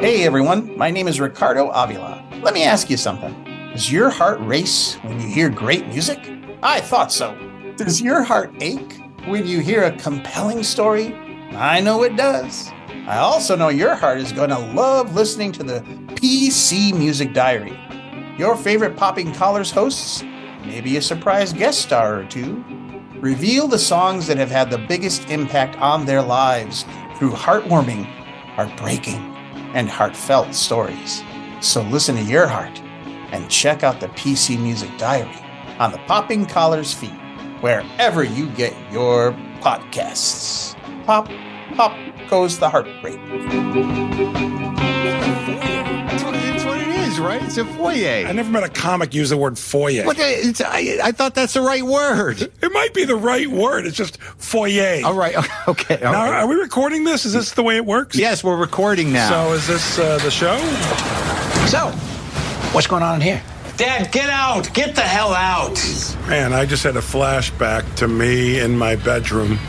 Hey everyone, my name is Ricardo Avila. Let me ask you something. Does your heart race when you hear great music? I thought so. Does your heart ache when you hear a compelling story? I know it does. I also know your heart is going to love listening to the PC Music Diary. Your favorite Popping Collars hosts, maybe a surprise guest star or two, reveal the songs that have had the biggest impact on their lives through heartwarming, heartbreaking, and heartfelt stories. So listen to your heart and check out the PC Music Diary on the Popping Collars feed, wherever you get your podcasts. Pop, pop goes the heart rate. It's what it is, right? It's a foyer. I never met a comic use the word foyer. I thought that's the right word. It might be the right word. It's just foyer. All right. Okay. All Now, right. are we recording this? Is this the way it works? Yes, we're recording now. So is this the show? So, what's going on in here? Dad, get out! Get the hell out! Man, I just had a flashback to me in my bedroom.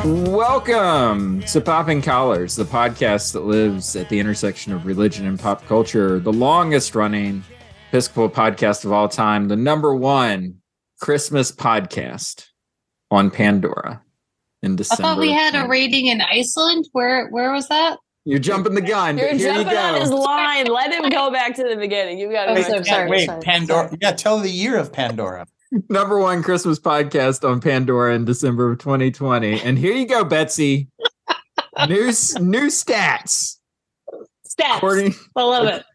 Welcome to Popping Collars, the podcast that lives at the intersection of religion and pop culture, the longest running Episcopal podcast of all time, the number one Christmas podcast on Pandora in I December. thought we had a rating in Iceland. Where was that? You're jumping the gun. You're but here jumping you go. on his line. Let him go back to the beginning. You got Oh, to sorry. Wait, Pandora. Yeah, tell the year of Pandora. Number one Christmas podcast on Pandora in December of 2020. And here you go, Betsy. New stats. Stats. I love it.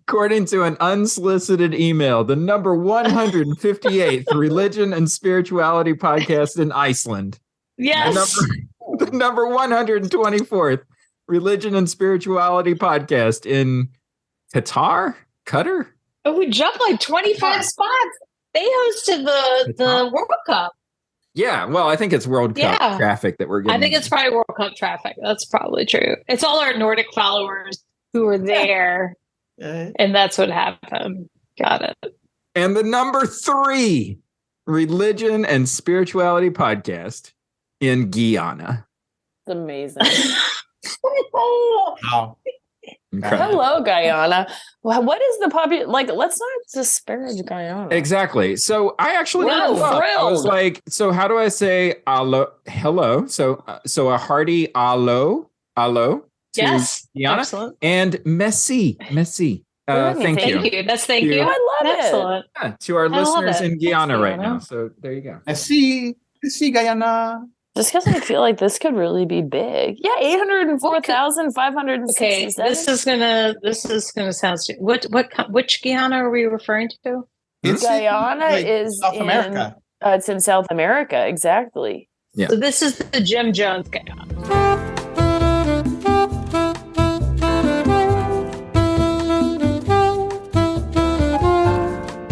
According to an unsolicited email, the number 158th religion and spirituality podcast in Iceland. Yes. The number 124th religion and spirituality podcast in Qatar? Oh, we jumped like 25 spots. They hosted the World Cup. Yeah, well, I think it's World Cup traffic that we're getting. I think it's probably World Cup traffic. That's probably true. It's all our Nordic followers who were there, and that's what happened. Got it. And the number 3 religion and spirituality podcast in Guyana. It's amazing. Wow. Incredible. Hello, Guyana. Well, what is the let's not disparage Guyana. Exactly. So I actually We're looked up. I was thrilled. like, so how do I say hello? So a hearty hello to Yes. Guyana. Excellent. And Messi. Thank you. Thank you. That's thank you. I love it. Excellent. Yeah, to our I love listeners it. in Guyana Thanks, right Guyana. now. So there you go. I see Guyana. Just because I feel like this could really be big. Yeah, 804,567. Okay, this is gonna sound stupid. Which Guyana are we referring to? It's Guyana like is South America. It's in South America, exactly. Yeah. So this is the Jim Jones Guyana.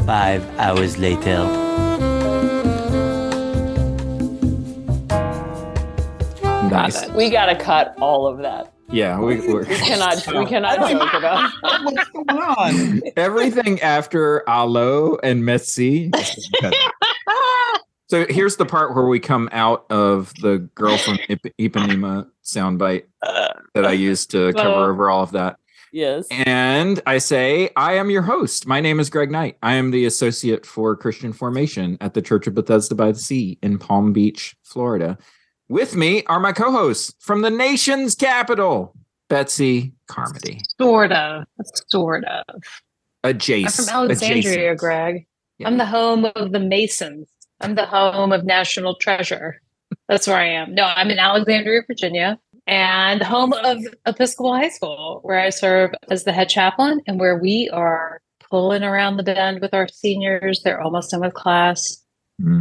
5 hours later. Nice. We got to cut all of that. Yeah, we're We cannot joke about. What's going on? everything after Alo and Messi. So here's the part where we come out of the girl from Ipanema soundbite that I used to cover over all of that. Yes. And I say, I am your host. My name is Greg Knight. I am the associate for Christian formation at the Church of Bethesda by the Sea in Palm Beach, Florida. With me are my co-hosts from the nation's capital, Betsy Carmody. Sort of. I'm from Alexandria, Greg. Yeah. I'm the home of the Masons. I'm the home of National Treasure. That's where I am. No, I'm in Alexandria, Virginia, and home of Episcopal High School, where I serve as the head chaplain and where we are pulling around the bend with our seniors. They're almost done with class.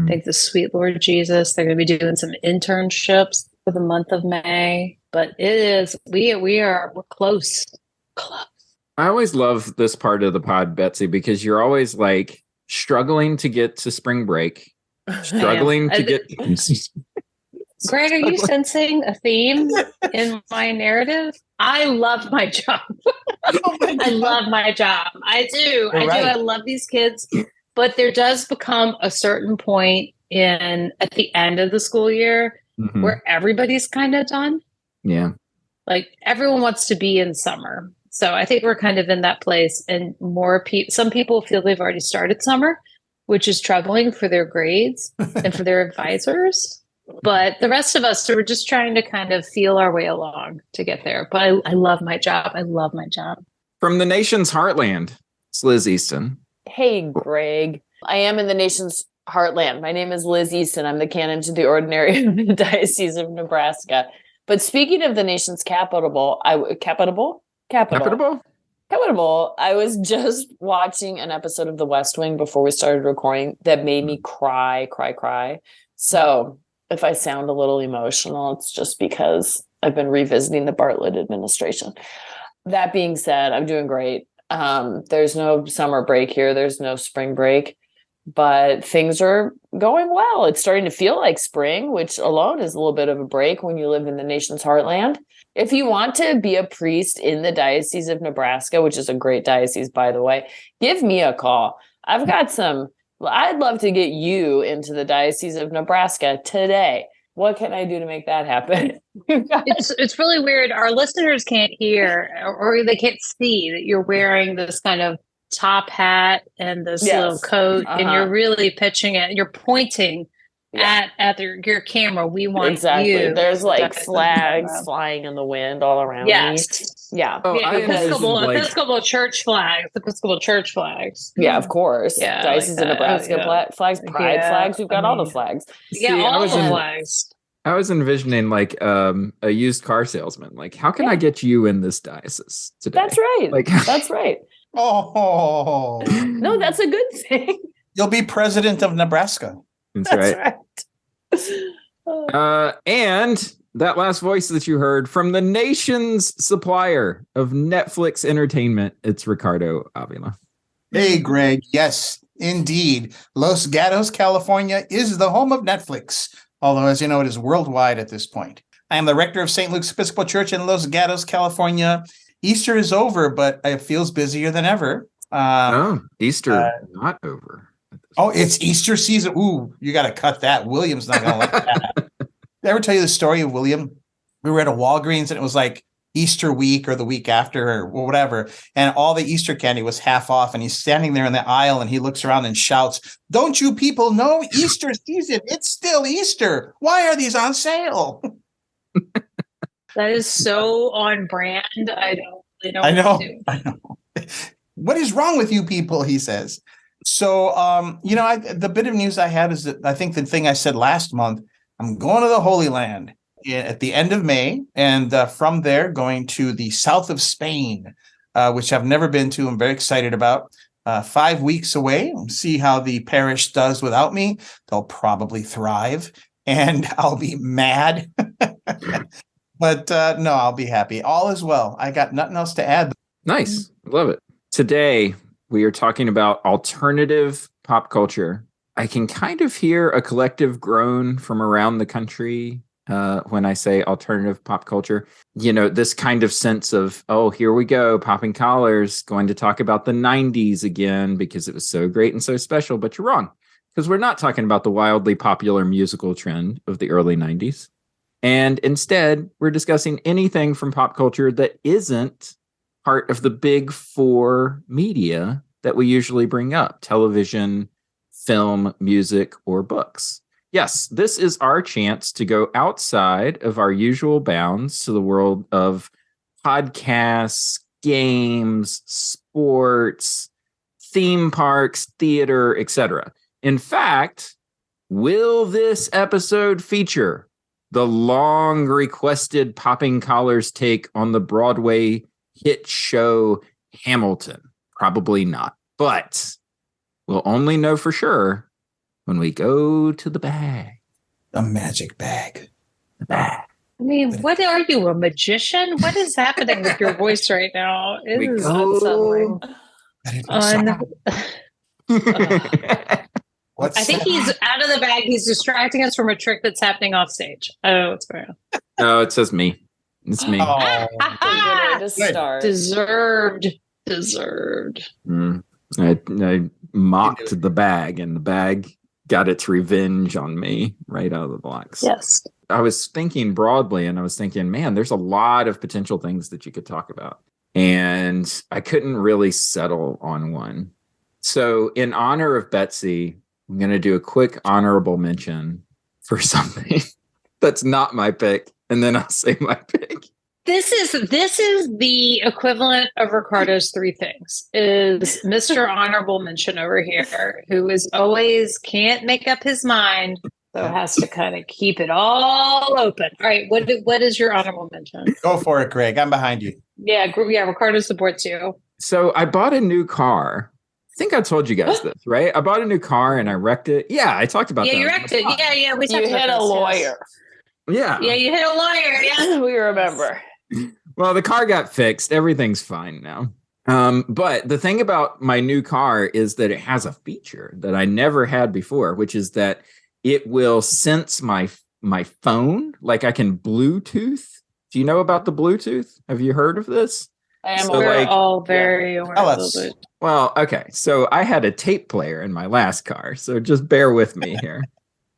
Thank the sweet Lord Jesus. They're going to be doing some internships for the month of May. But it is, we're close. I always love this part of the pod, Betsy, because you're always like struggling to get to spring break, struggling to get. Greg, are you sensing a theme in my narrative? I love my job. I love my job. I do. You're right. I love these kids, but there does become a certain point at the end of the school year Mhm. where everybody's kind of done. Yeah. Like everyone wants to be in summer. So I think we're kind of in that place, and some people feel they've already started summer, which is troubling for their grades and for their advisors. But the rest of us, so we're just trying to kind of feel our way along to get there. But I love my job. I love my job. From the nation's heartland, it's Liz Easton. Hey, Greg. I am in the nation's heartland. My name is Liz Easton. I'm the canon to the ordinary of the Diocese of Nebraska. But speaking of the nation's capital, I was just watching an episode of The West Wing before we started recording that made me cry. So if I sound a little emotional, it's just because I've been revisiting the Bartlett administration. That being said, I'm doing great. There's no summer break here. There's no spring break, but things are going well. It's starting to feel like spring, which alone is a little bit of a break when you live in the nation's heartland. If you want to be a priest in the Diocese of Nebraska, which is a great diocese, by the way, give me a call. I'd love to get you into the Diocese of Nebraska today. What can I do to make that happen? It's really weird. Our listeners can't hear or they can't see that you're wearing this kind of top hat and this little coat, and you're really pitching it. You're pointing at your camera. We want you. There's like flags flying in the wind all around me. Yeah. Oh, Episcopal church flags. Yeah, of course. Yeah, Diocese of Nebraska flags, pride flags. We've got all the flags. All the flags. I was envisioning like a used car salesman. Like, how can I get you in this diocese today? That's right. That's right. Oh, no, that's a good thing. You'll be president of Nebraska. That's right. And that last voice that you heard from the nation's supplier of Netflix entertainment, it's Ricardo Avila. Hey, Greg. Yes, indeed. Los Gatos, California is the home of Netflix, although, as you know, it is worldwide at this point. I am the rector of St. Luke's Episcopal Church in Los Gatos, California. Easter is over, but it feels busier than ever. Easter not over. Oh, it's Easter season. Ooh, you got to cut that. William's not going to like that. Did I ever tell you the story of William? We were at a Walgreens and it was like Easter week or the week after or whatever. And all the Easter candy was half off. And he's standing there in the aisle and he looks around and shouts, "Don't you people know Easter season? It's still Easter. Why are these on sale?" That is so on brand. I know. What is wrong with you people? He says. So, the bit of news I have is that I think the thing I said last month, I'm going to the Holy Land at the end of May, and from there going to the south of Spain, which I've never been to. I'm very excited about. 5 weeks away. We'll see how the parish does without me. They'll probably thrive, and I'll be mad. But no, I'll be happy. All is well. I got nothing else to add. Nice. Love it. Today, we are talking about alternative pop culture. I can kind of hear a collective groan from around the country when I say alternative pop culture. You know, this kind of sense of, oh, here we go, popping collars, going to talk about the 90s again because it was so great and so special. But you're wrong, because we're not talking about the wildly popular musical trend of the early 90s. And instead, we're discussing anything from pop culture that isn't part of the big four media that we usually bring up: television, film, music, or books. Yes, this is our chance to go outside of our usual bounds to the world of podcasts, games, sports, theme parks, theater, etc. In fact, will this episode feature the long requested Popping Collars take on the Broadway hit show Hamilton? Probably not, but we'll only know for sure when we go to the bag. The magic bag. The bag. I mean, what are you, a magician? What is happening with your voice right now? It is unsettling. I think he's out of the bag. He's distracting us from a trick that's happening off stage. I don't know what's going on. No, it says me. It's me. Good way to start. Deserved Deserved. I mocked the bag, and the bag got its revenge on me right out of the blocks. Yes. I was thinking broadly, and I was thinking, man, there's a lot of potential things that you could talk about. And I couldn't really settle on one. So in honor of Betsy, I'm going to do a quick honorable mention for something that's not my pick. And then I'll say my pick. This is the equivalent of Ricardo's three things. Is Mr. Honorable Mention over here, who is always can't make up his mind, so has to kind of keep it all open. All right, what is your honorable mention? Go for it, Greg. I'm behind you. Yeah, Ricardo supports you. So I bought a new car. I think I told you guys this, right? I bought a new car and I wrecked it. Yeah, I talked about that. Yeah, you wrecked it. Yeah, we talked You about hit a this, lawyer. Yeah. Yeah, you hit a lawyer. Yeah, We remember. Well, the car got fixed. Everything's fine now. But the thing about my new car is that it has a feature that I never had before, which is that it will sense my phone. Like I can Bluetooth. Do you know about the Bluetooth? Have you heard of this? I am So, aware. like- we're all very aware Tell of us. it. Well, okay. So I had a tape player in my last car. So just bear with me here.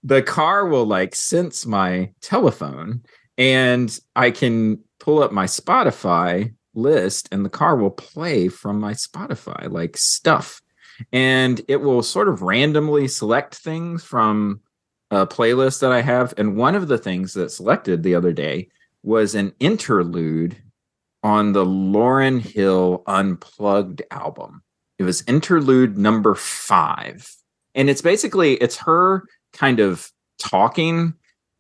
The car will like sense my telephone, and I can pull up my Spotify list, and the car will play from my Spotify, like stuff. And it will sort of randomly select things from a playlist that I have. And one of the things that selected the other day was an interlude on the Lauryn Hill Unplugged album. It was interlude number 5. And it's her kind of talking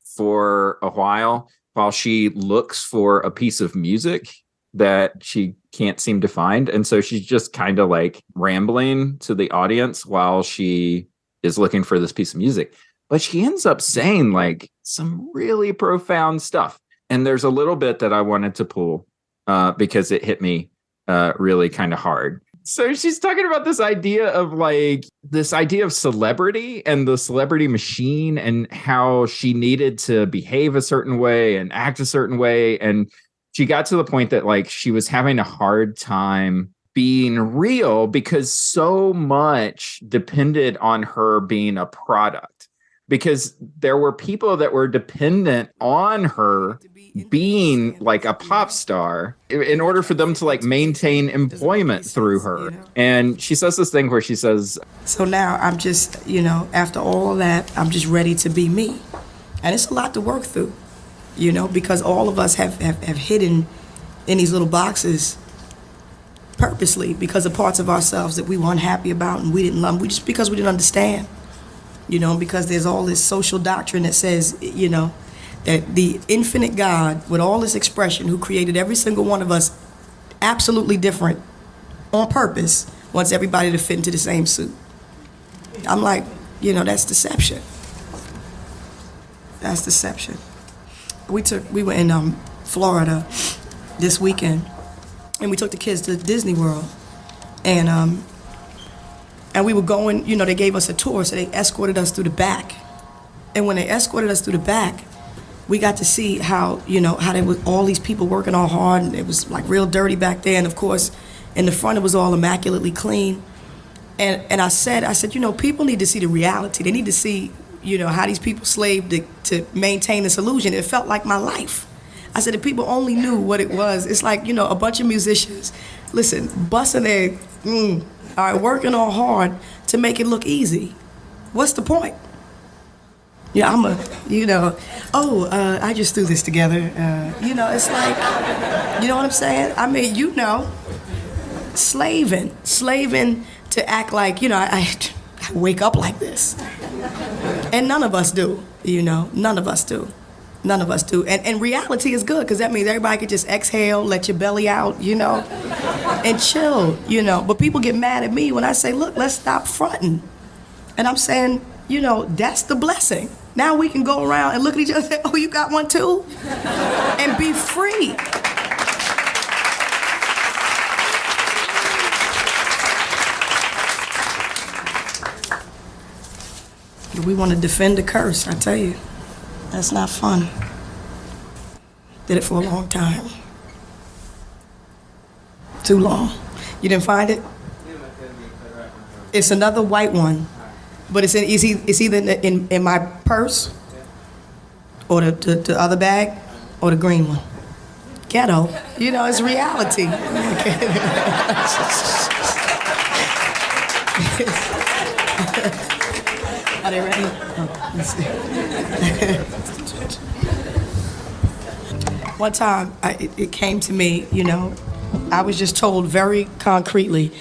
for a while she looks for a piece of music that she can't seem to find. And so she's just kind of like rambling to the audience while she is looking for this piece of music. But she ends up saying like some really profound stuff. And there's a little bit that I wanted to pull because it hit me really kind of hard. So she's talking about this idea of celebrity and the celebrity machine, and how she needed to behave a certain way and act a certain way. And she got to the point that like she was having a hard time being real because so much depended on her being a product, because there were people that were dependent on her being like a pop star in order for them to like maintain employment through her. And she says this thing where she says, so now I'm just, after all that, I'm just ready to be me. And it's a lot to work through, because all of us have hidden in these little boxes purposely because of parts of ourselves that we weren't happy about and we didn't love, just because we didn't understand. Because there's all this social doctrine that says, that the infinite God, with all this expression, who created every single one of us absolutely different on purpose, wants everybody to fit into the same suit. I'm like, that's deception. That's deception. We were in Florida this weekend, and we took the kids to Disney World, and we were going, they gave us a tour, so they escorted us through the back. And when they escorted us through the back, we got to see how, how there was all these people working all hard, and it was like real dirty back there. And of course, in the front, it was all immaculately clean. And I said, people need to see the reality. They need to see, how these people slaved to maintain this illusion. It felt like my life. I said, if people only knew what it was, it's like, a bunch of musicians, listen, busting their, all right, working all hard to make it look easy. What's the point? Yeah, I just threw this together. It's like, you know what I'm saying? I mean, slaving to act like, I wake up like this. And none of us do, none of us do. None of us do. And reality is good, because that means everybody could just exhale, let your belly out, and chill, But people get mad at me when I say, look, let's stop fronting. And I'm saying, that's the blessing. Now we can go around and look at each other and say, oh, you got one too? And be free. We want to defend the curse, I tell you. That's not fun. Did it for a long time. Too long. You didn't find it? It's another white one, but it's either in my purse or the other bag or the green one. Ghetto, it's reality. Are they ready? Oh, let's see. One time, it came to me, I was just told very concretely,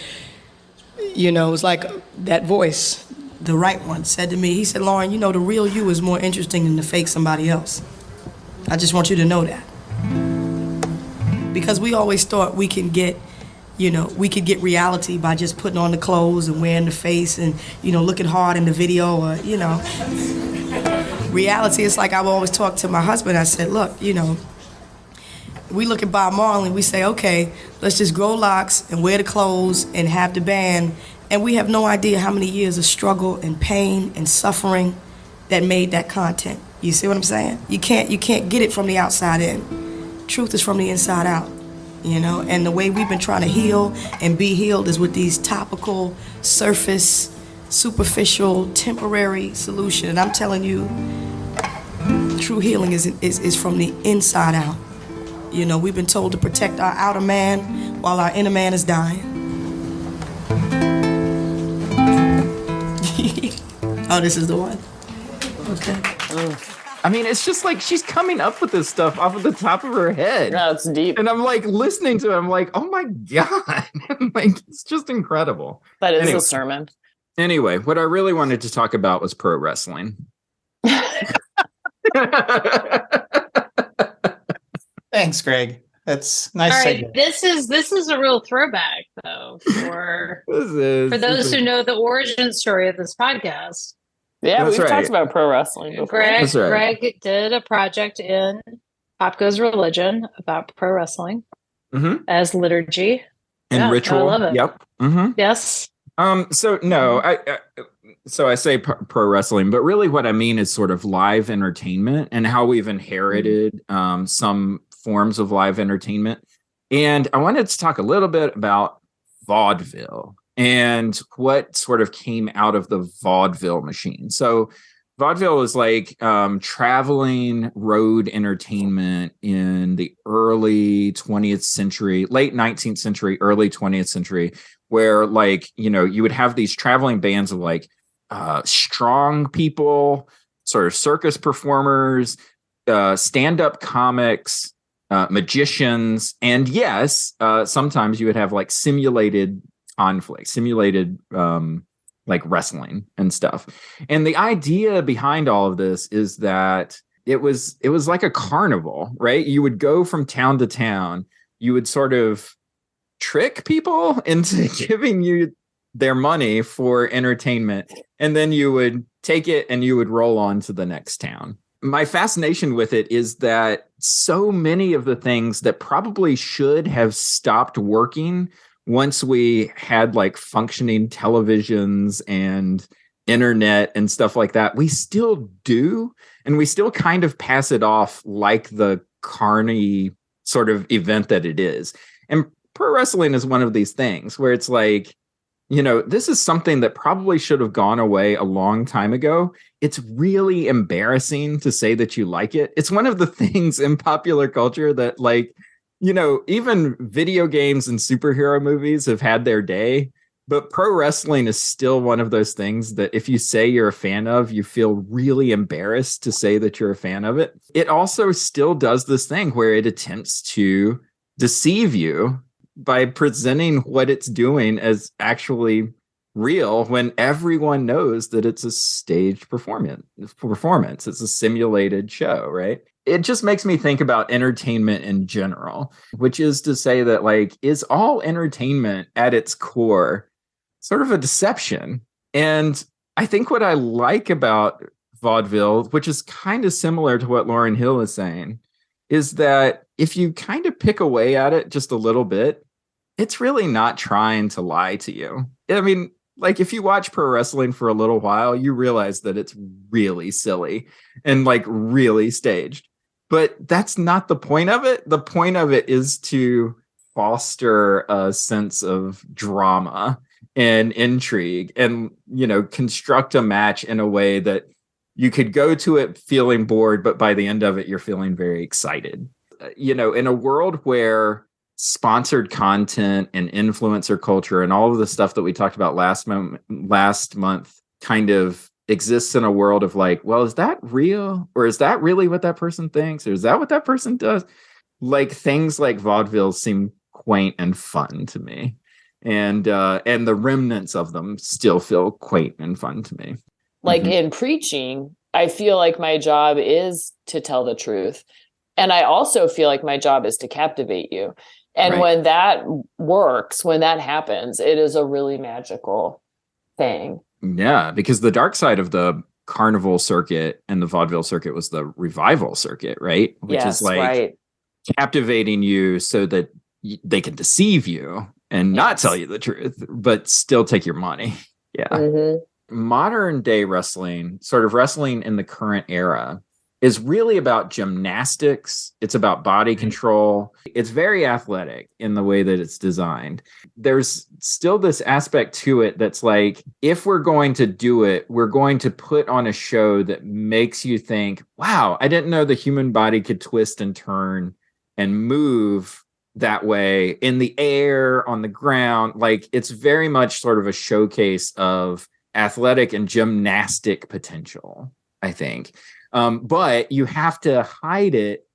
it was like that voice, the right one, said to me, he said, Lauren, the real you is more interesting than the fake somebody else. I just want you to know that. Because we always thought we can get reality by just putting on the clothes and wearing the face and, looking hard in the video or, Reality, it's like I would always talk to my husband. I said, look, we look at Bob Marley, we say, okay, let's just grow locks and wear the clothes and have the band. And we have no idea how many years of struggle and pain and suffering that made that content. You see what I'm saying? You can't get it from the outside in. Truth is from the inside out, And the way we've been trying to heal and be healed is with these topical, surface, superficial, temporary solution. And I'm telling you, true healing is from the inside out. We've been told to protect our outer man while our inner man is dying. Oh, this is the one. Okay. I mean, it's just like she's coming up with this stuff off of the top of her head. No, it's deep. And I'm like listening to it. I'm like, oh my God. It's just incredible. That is a sermon. Anyway, what I really wanted to talk about was pro wrestling. Thanks, Greg. That's nice. All right, this is a real throwback, though, for those who know the origin story of this podcast. Yeah, we've talked about pro wrestling before. Greg did a project in Pop Goes Religion about pro wrestling as liturgy and ritual. I love it. Yep. Mm-hmm. Yes. So no, I say pro wrestling, but really what I mean is sort of live entertainment and how we've inherited some forms of live entertainment. And I wanted to talk a little bit about vaudeville and what sort of came out of the vaudeville machine. So vaudeville is like traveling road entertainment in the early 20th century, late 19th century, early 20th century, where you would have these traveling bands of strong people, sort of circus performers, stand-up comics, magicians, and yes, sometimes you would have simulated conflict, simulated wrestling and stuff. And the idea behind all of this is that it was like a carnival, right? You would go from town to town, you would sort of trick people into giving you their money for entertainment, and then you would take it and you would roll on to the next town. My fascination with it is that so many of the things that probably should have stopped working once we had functioning televisions and internet and stuff like that, we still do. And we still kind of pass it off like the carny sort of event that it is. And pro wrestling is one of these things where it's this is something that probably should have gone away a long time ago. It's really embarrassing to say that you like it. It's one of the things in popular culture that even video games and superhero movies have had their day, but pro wrestling is still one of those things that if you say you're a fan of, you feel really embarrassed to say that you're a fan of it. It also still does this thing where it attempts to deceive you by presenting what it's doing as actually real when everyone knows that it's a staged performance. It's a simulated show, right? It just makes me think about entertainment in general, which is to say that is all entertainment at its core sort of a deception? And I think what I like about vaudeville, which is kind of similar to what Lauryn Hill is saying, is that if you kind of pick away at it just a little bit, it's really not trying to lie to you. I mean, if you watch pro wrestling for a little while, you realize that it's really silly and really staged. But that's not the point of it. The point of it is to foster a sense of drama and intrigue and, construct a match in a way that you could go to it feeling bored, but by the end of it, you're feeling very excited. In a world where sponsored content and influencer culture and all of the stuff that we talked about last month kind of exists in a world of like, well, is that real? Or is that really what that person thinks? Or is that what that person does? Like things like vaudeville seem quaint and fun to me. And the remnants of them still feel quaint and fun to me. Like in preaching, I feel like my job is to tell the truth. And I also feel like my job is to captivate you. And when that works, when that happens, it is a really magical thing. Yeah, because the dark side of the carnival circuit and the vaudeville circuit was the revival circuit, right? Which is like captivating you so that they can deceive you and not tell you the truth, but still take your money. Yeah. Modern day wrestling, sort of wrestling in the current era, is really about gymnastics. It's about body control. It's very athletic in the way that it's designed. There's still this aspect to it that's like, if we're going to do it, we're going to put on a show that makes you think, wow, I didn't know the human body could twist and turn and move that way in the air, on the ground. Like, it's very much sort of a showcase of athletic and gymnastic potential, I think. But you have to hide it.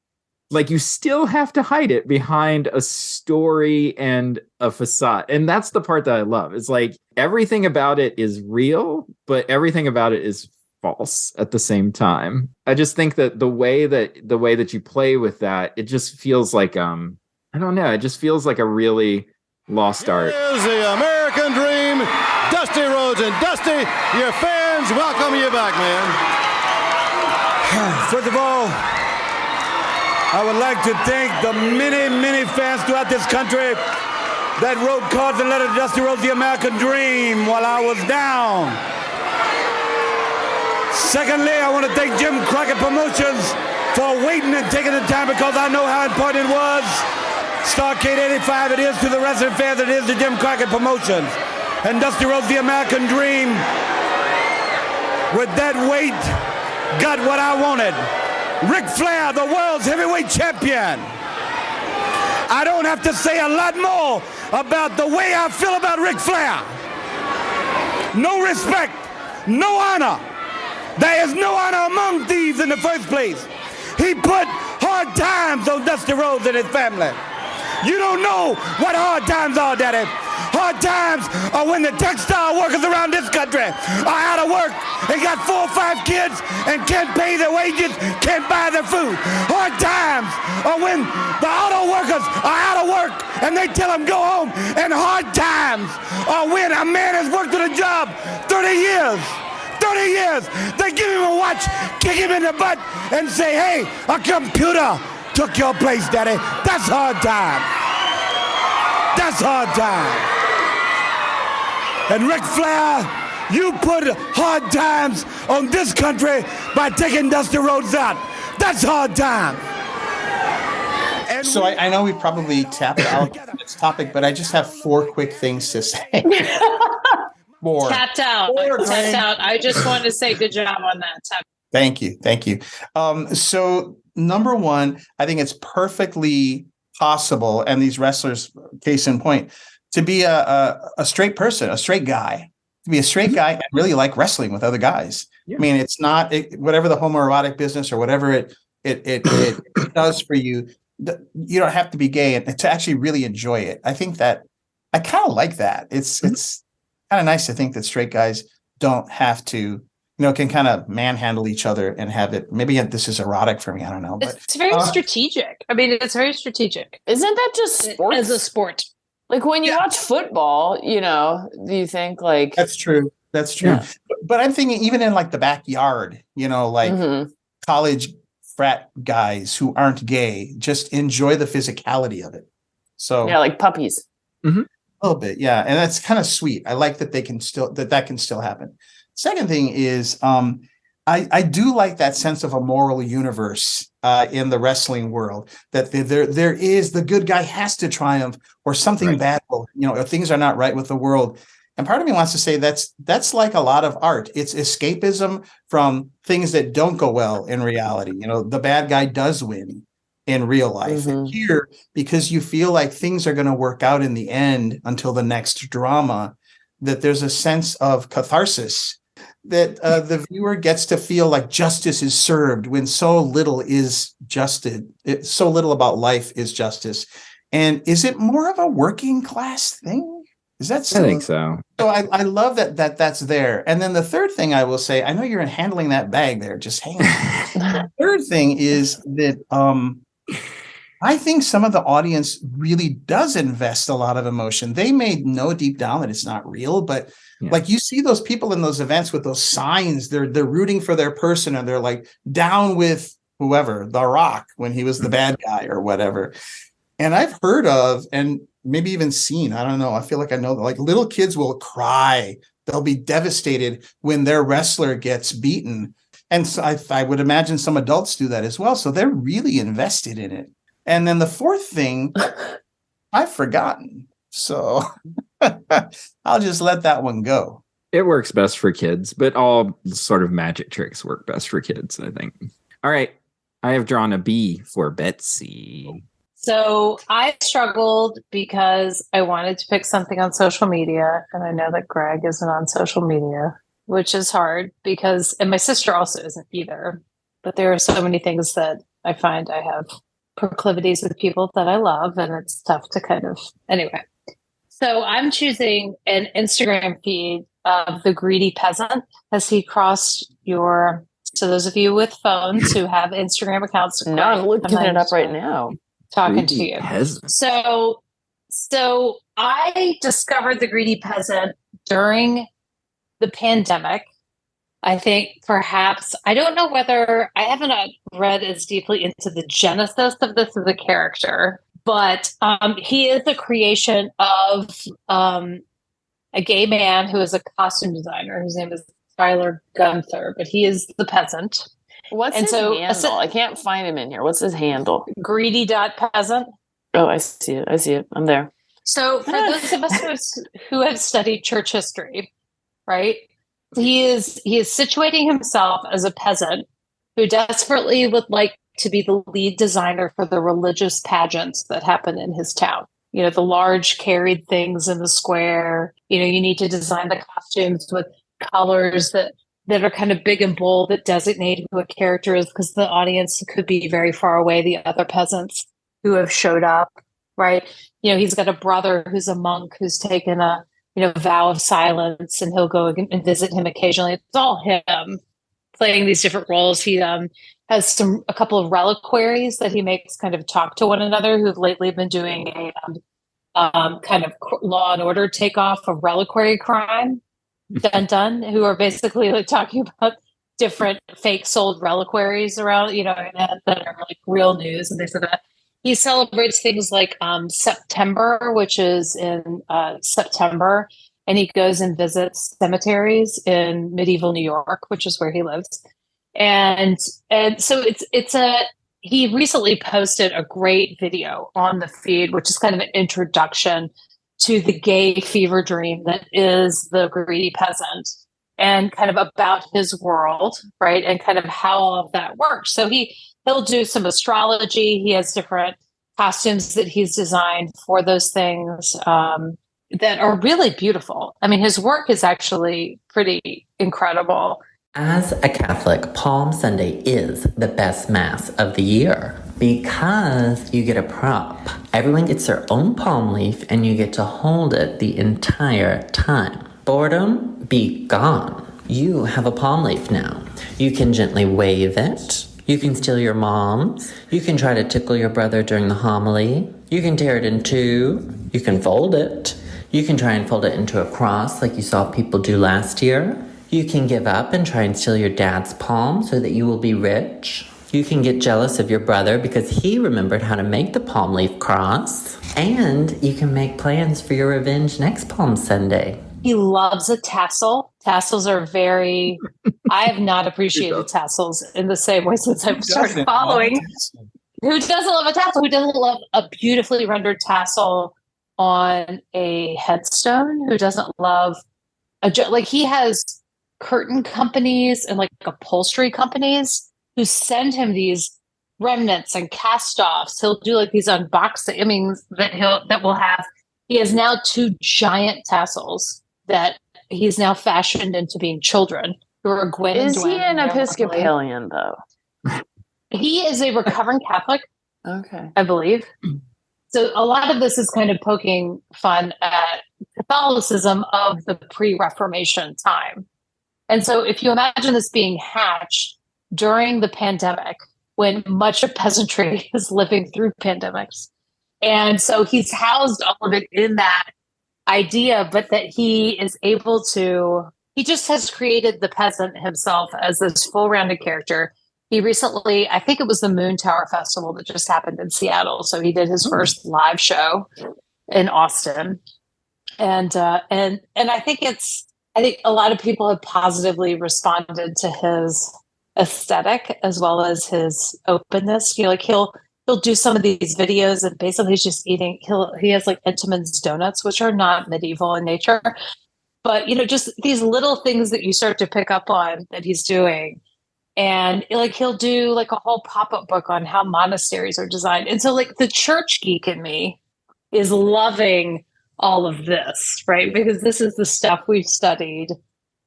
Like, you still have to hide it behind a story and a facade. And that's the part that I love. It's like everything about it is real, but everything about it is false at the same time. I just think that the way that you play with that, it just feels like, I don't know. It just feels like a really lost art. Here's the American Dream, Dusty Rhodes. And Dusty, your fans welcome you back, man. First of all, I would like to thank the many, many fans throughout this country that wrote cards and letters to Dusty Rhodes, the American Dream, while I was down. Secondly, I want to thank Jim Crockett Promotions for waiting and taking the time, because I know how important it was. Starcade 85 it is to the wrestling fans, it is to Jim Crockett Promotions. And Dusty Rhodes, the American Dream, with that weight, got what I wanted. Ric Flair, the world's heavyweight champion. I don't have to say a lot more about the way I feel about Ric Flair. No respect, no honor. There is no honor among thieves in the first place. He put hard times on Dusty Rhodes and his family. You don't know what hard times are, Daddy. Hard times are when the textile workers around this country are out of work and got 4 or 5 kids and can't pay their wages, can't buy their food. Hard times are when the auto workers are out of work and they tell them go home. And hard times are when a man has worked at a job 30 years. 30 years. They give him a watch, kick him in the butt, and say, hey, a computer took your place, Daddy. That's hard time. That's hard time. And Ric Flair, you put hard times on this country by taking Dusty Rhodes out. That's hard time. And so I know we probably tapped out this topic, but I just have 4 quick things to say. More. Tapped out. Tapped out. I just want to say good job on that. Thank you. Thank you. So number one, I think it's perfectly possible, and these wrestlers, case in point, to be a straight person, a straight guy, to be a straight guy and really like wrestling with other guys. Yeah. I mean, it's not whatever the homoerotic business or whatever it does for you. You don't have to be gay and to actually really enjoy it. I think that I kind of like that. It's kind of nice to think that straight guys don't have to, can kind of manhandle each other and have it. Maybe this is erotic for me. I don't know. But it's very strategic. I mean, it's very strategic. Isn't that just sports? As a sport. Like when you watch football, do you think like... That's true. That's true. Yeah. But I'm thinking even in like the backyard, college frat guys who aren't gay just enjoy the physicality of it. So yeah, like puppies. Mm-hmm. A little bit, yeah, and that's kind of sweet. I like that that can still happen. Second thing is, I do like that sense of a moral universe in the wrestling world, that there is, the good guy has to triumph, or something bad will, or things are not right with the world. And part of me wants to say that's like a lot of art. It's escapism from things that don't go well in reality. The bad guy does win in real life. And here, because you feel like things are going to work out in the end until the next drama, that there's a sense of catharsis, that the viewer gets to feel like justice is served when so little is justice. So little about life is justice. And is it more of a working class thing? Is that still? I think so. So I love that's there. And then the third thing I will say, I know you're handling that bag there. Just hang on. The third thing is that I think some of the audience really does invest a lot of emotion. They may know deep down that it's not real, but like you see those people in those events with those signs, they're rooting for their person, and they're like down with whoever, The Rock, when he was the bad guy or whatever. And I've heard of, and maybe even seen, I don't know, I feel like I know that, like, little kids will cry. They'll be devastated when their wrestler gets beaten. And so I would imagine some adults do that as well. So they're really invested in it. And then the fourth thing, I've forgotten. So I'll just let that one go. It works best for kids, but all sort of magic tricks work best for kids, I think. All right. I have drawn a B for Betsy. So I struggled because I wanted to pick something on social media. And I know that Greg isn't on social media, which is hard because, and my sister also isn't either. But there are so many things that I find I have proclivities with people that I love, and it's tough to kind of, anyway. So I'm choosing an Instagram feed of the Greedy Peasant. Has he crossed your, so those of you with phones who have Instagram accounts. No, I'm looking it up right now. Talking to you. So I discovered the Greedy Peasant during the pandemic. I think perhaps, I don't know whether, I haven't read as deeply into the genesis of this as a character, but he is a creation of a gay man who is a costume designer. His name is Tyler Gunther, but he is the peasant. What's his handle? I can't find him in here. What's his handle? Greedy.peasant. Oh, I see it. I'm there. So for those of us who have studied church history, right? He is situating himself as a peasant who desperately would like to be the lead designer for the religious pageants that happen in his town. The large carried things in the square. You need to design the costumes with colors that are kind of big and bold, that designate who a character is, because the audience could be very far away, the other peasants who have showed up, right? He's got a brother who's a monk who's taken a vow of silence, and he'll go and visit him occasionally. It's all him playing these different roles. He has a couple of reliquaries that he makes kind of talk to one another, who've lately been doing a kind of Law and Order takeoff of reliquary crime. Dun, who are basically like talking about different fake sold reliquaries around, that are like real news and things like that. He celebrates things like September, which is in September, and he goes and visits cemeteries in medieval New York, which is where he lives. And so he recently posted a great video on the feed, which is kind of an introduction to the gay fever dream that is the Greedy Peasant, and kind of about his world, right? And kind of how all of that works. So he'll do some astrology. He has different costumes that he's designed for those things that are really beautiful. I mean, his work is actually pretty incredible. As a Catholic, Palm Sunday is the best mass of the year because you get a prop. Everyone gets their own palm leaf and you get to hold it the entire time. Boredom, be gone. You have a palm leaf now. You can gently wave it. You can steal your mom's. You can try to tickle your brother during the homily. You can tear it in two. You can fold it. You can try and fold it into a cross like you saw people do last year. You can give up and try and steal your dad's palm so that you will be rich. You can get jealous of your brother because he remembered how to make the palm leaf cross. And you can make plans for your revenge next Palm Sunday. He loves a tassel. Tassels are very, I have not appreciated tassels in the same way since I've started following. Who doesn't love a tassel? Who doesn't love a beautifully rendered tassel on a headstone? Who doesn't love like he has curtain companies and like upholstery companies who send him these remnants and cast-offs. He'll do like these unboxing. I mean, he has now 2 giant tassels that he's now fashioned into being children who are Gwen and Is he Dwen, an Episcopalian though? He is a recovering Catholic. Okay. I believe. So a lot of this is kind of poking fun at Catholicism of the pre-Reformation time. And so if you imagine this being hatched during the pandemic, when much of peasantry is living through pandemics. And so he's housed all of it in that idea, but that he is able to, he just has created the peasant himself as this full-rounded character. He recently, I think it was the Moon Tower Festival that just happened in Seattle. So he did his first live show in Austin. And I think a lot of people have positively responded to his aesthetic as well as his openness. You know, like he'll do some of these videos and basically he's just eating, he has like Entenmann's donuts, which are not medieval in nature, but you know, just these little things that you start to pick up on that he's doing. And like he'll do like a whole pop-up book on how monasteries are designed. And so like the church geek in me is loving all of this, right? Because this is the stuff we've studied.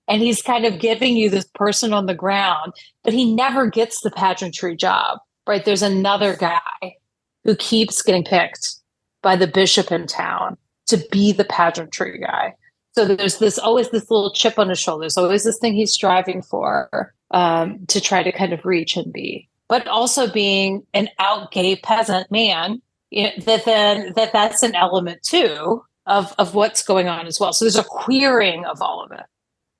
And he's kind of giving you this person on the ground, but he never gets the pageantry job, right? There's another guy who keeps getting picked by the bishop in town to be the pageantry guy. So there's always this little chip on his shoulder. There's always this thing he's striving for to try to kind of reach and be, but also being an out gay peasant man, you know, that's an element too of what's going on as well. So there's a queering of all of it.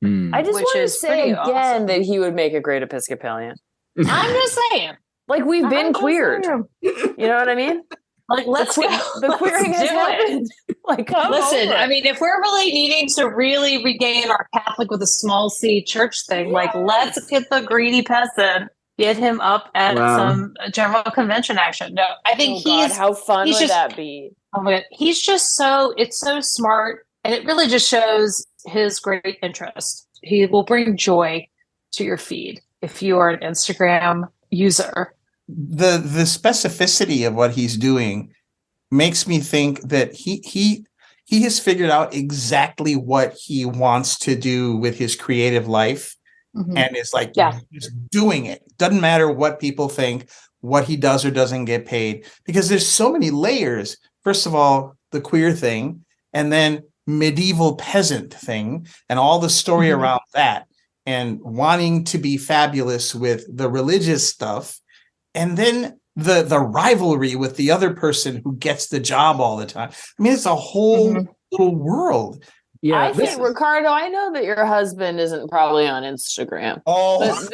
I just want to say again awesome. that he would make a great Episcopalian. I'm just saying. Like we've been queered. You know what I mean? Like the queering has happened. Like listen, I mean, if we're really needing to really regain our Catholic with a small C church thing, like let's get the greedy peasant, get him up at some general convention action. No, I think how fun would that be? Oh my God, he's just it's so smart, and it really just shows his great interest. He will bring joy to your feed if you are an Instagram user. The specificity of what he's doing makes me think that he has figured out exactly what he wants to do with his creative life, and is like just doing it. Doesn't matter what people think, what he does or doesn't get paid, because there's so many layers. First of all, the queer thing, and then medieval peasant thing, and all the story around that, and wanting to be fabulous with the religious stuff. And then the rivalry with the other person who gets the job all the time. I mean, it's a whole little world. Yeah, I think, Ricardo, I know that your husband isn't probably on Instagram. Oh, but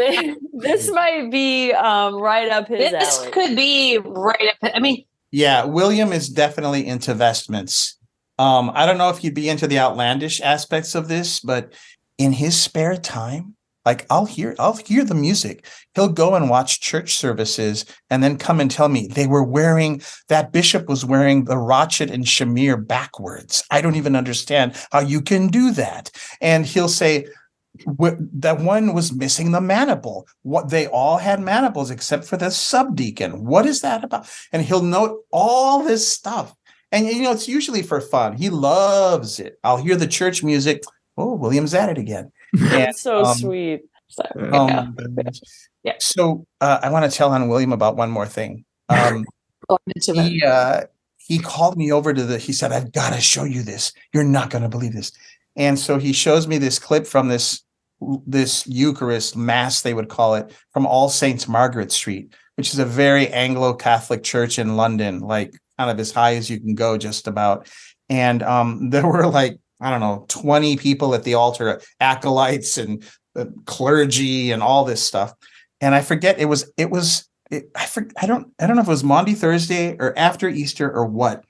this might be right up his alley. This could be right up. I mean, yeah, William is definitely into vestments. I don't know if he'd be into the outlandish aspects of this, but in his spare time, like I'll hear the music. He'll go and watch church services and then come and tell me that bishop was wearing the rochet and shamir backwards. I don't even understand how you can do that. And he'll say that one was missing the maniple. What they all had maniples except for the subdeacon. What is that about? And he'll note all this stuff. And you know, it's usually for fun. He loves it. I'll hear the church music. Oh, William's at it again. That's so sweet. Yeah. So I want to tell on William about one more thing. He called me over he said, I've got to show you this. You're not going to believe this. And so he shows me this clip from this Eucharist mass, they would call it, from All Saints Margaret Street, which is a very Anglo-Catholic church in London, like kind of as high as you can go just about. And there were like, I don't know, 20 people at the altar, acolytes and clergy and all this stuff. And I forget, I don't know if it was Maundy Thursday or after Easter or what,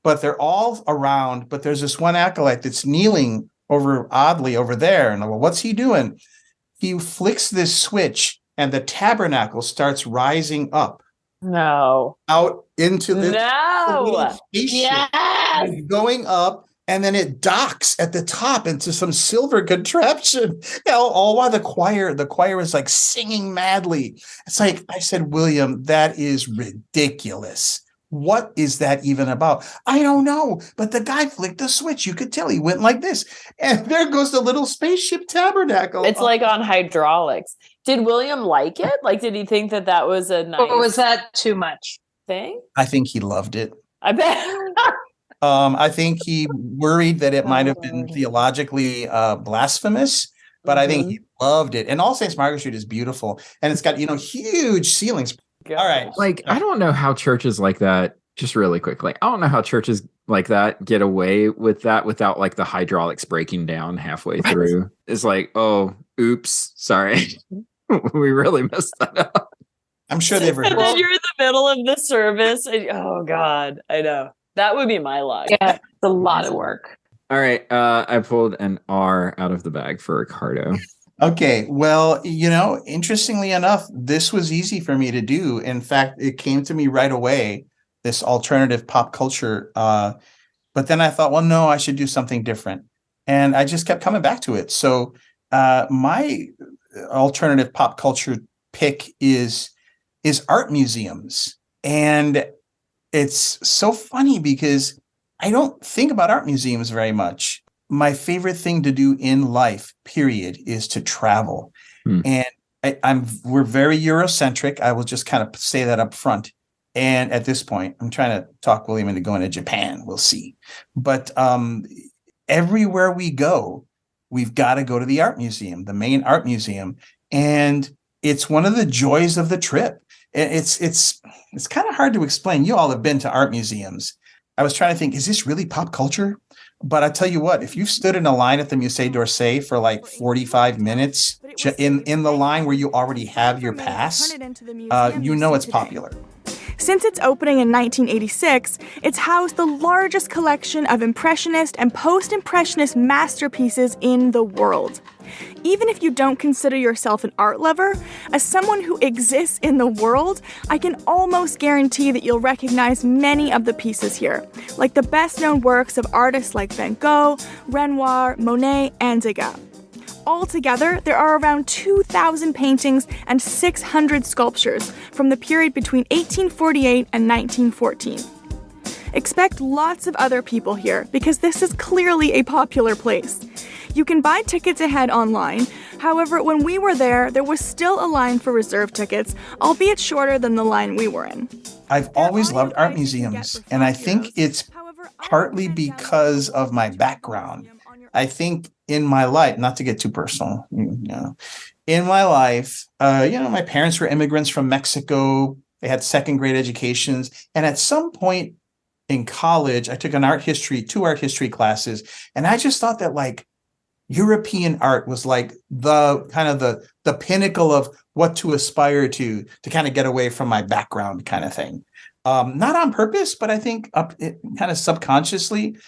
but they're all around, but there's this one acolyte that's kneeling over there. And well, what's he doing? He flicks this switch and the tabernacle starts rising up. No. Out into the No. Yes. It's going up, and then it docks at the top into some silver contraption. All while the choir is like singing madly. It's like, I said, William, that is ridiculous. What is that even about? I don't know. But the guy flicked the switch. You could tell he went like this. And there goes the little spaceship tabernacle. It's like on hydraulics. Did William like it? Like, did he think that was a nice Or was that too much? thing? I think he loved it. I bet. I think he worried that it might have been theologically blasphemous, but I think he loved it. And All Saints Margaret Street is beautiful. And it's got, huge ceilings. Gosh. All right. Like, I don't know how churches like that, just really quickly, I don't know how churches like that get away with that without like the hydraulics breaking down halfway through. It's like, oh, oops, sorry. We really messed that up. I'm sure they've And then you're in the middle of the service. And, oh, God, I know. That would be my luck. Yeah, it's a lot of work. All right. I pulled an R out of the bag for Ricardo. Okay. Well, interestingly enough, this was easy for me to do. In fact, it came to me right away, this alternative pop culture. But then I thought, well, no, I should do something different. And I just kept coming back to it. So my alternative pop culture pick is art museums. And it's so funny because I don't think about art museums very much. My favorite thing to do in life, period, is to travel. And we're very Eurocentric. I will just kind of say that up front. And at this point, I'm trying to talk William into going to Japan. We'll see. But everywhere we go, we've got to go to the art museum, the main art museum. And it's one of the joys of the trip. It's kind of hard to explain. You all have been to art museums. I was trying to think, is this really pop culture? But I tell you what, if you've stood in a line at the Musée d'Orsay for like 45 minutes in the line where you already have your pass, it's popular. Since its opening in 1986, it's housed the largest collection of Impressionist and Post-Impressionist masterpieces in the world. Even if you don't consider yourself an art lover, as someone who exists in the world, I can almost guarantee that you'll recognize many of the pieces here, like the best-known works of artists like Van Gogh, Renoir, Monet, and Degas. Altogether, there are around 2,000 paintings and 600 sculptures from the period between 1848 and 1914. Expect lots of other people here because this is clearly a popular place. You can buy tickets ahead online. However, when we were there was still a line for reserved tickets, albeit shorter than the line we were in. I've always loved art museums, and I think it's partly because of my background. I think in my life, not to get too personal, in my life, my parents were immigrants from Mexico. They had second grade educations. And at some point in college, I took two art history classes. And I just thought that like European art was like the pinnacle of what to aspire to kind of get away from my background kind of thing. Not on purpose, but I think kind of subconsciously,